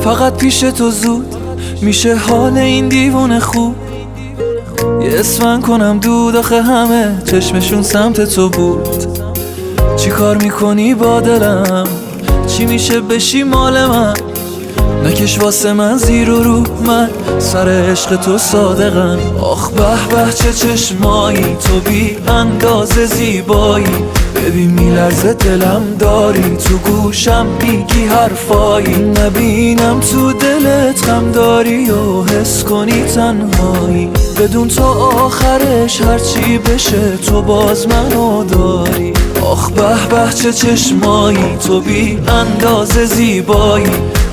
فقط پیش تو زود میشه حال این دیوونه خوب. یه اسفن کنم دود آخه همه چشمشون سمت تو بود. چی کار میکنی با دلم؟ چی میشه بشی مال من؟ نکش واسه من زیر و رو، من سر عشق تو صادقم. آخ به به چه چشمایی، تو بی اندازه زیبایی. ببین میلرزه دلم، داری تو گوشم میگی حرفایی. نبینم تو دلت غم داری و حس کنی تنهایی. بدون تو آخرش هرچی بشه تو باز منو داری. آخ به به چه چشمایی، تو بی اندازه زیبایی.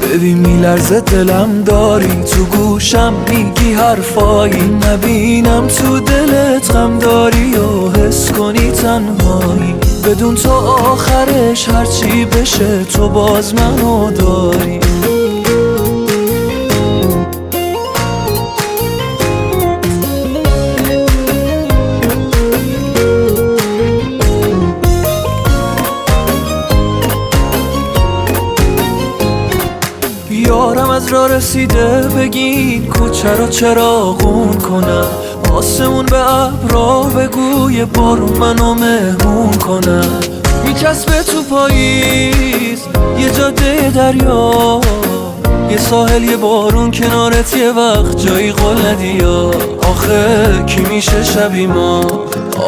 ببین میلرزه دلم، داری تو گوشم میگی حرفایی. نبینم تو دلت غم داری و حس کنی تنهایی. بدون تو آخرش هرچی بشه تو باز منو داری. یارم از راه رسیده، بگین کوچه رو چراغون کنم. آسمون به ابرا بگو یه بارون منو مهمون کنم. میچسبه تو پاییز یه جاده دریا، یه ساحل یه بارون کنارت، یه وقت جایی قول ندیا. آخه کی میشه شبی ما؟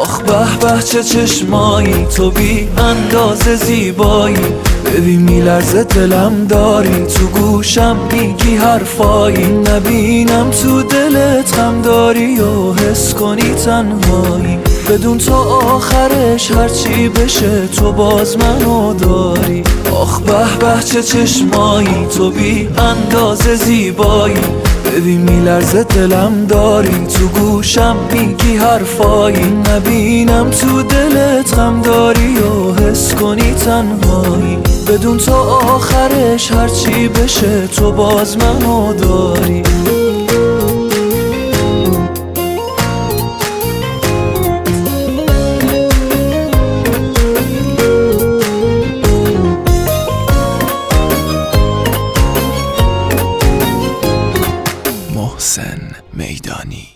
آخ به به چه چشمایی، تو بی اندازه زیبایی. ببین میلرزه دلم، داری تو گوشم میگی حرفایی. نبینم تو دلت غم داری و حس کنی تنهایی. بدون تو آخرش هرچی بشه تو باز منو داری. آخ به به چه چشمایی، تو بی اندازه زیبایی. ببین میلرزه دلم، داری تو گوشم میگی حرفایی. نبینم تو دلت غم داری و حس کنی تنهایی. بدون تو آخرش هرچی بشه تو باز منو داری. محسن میدانی.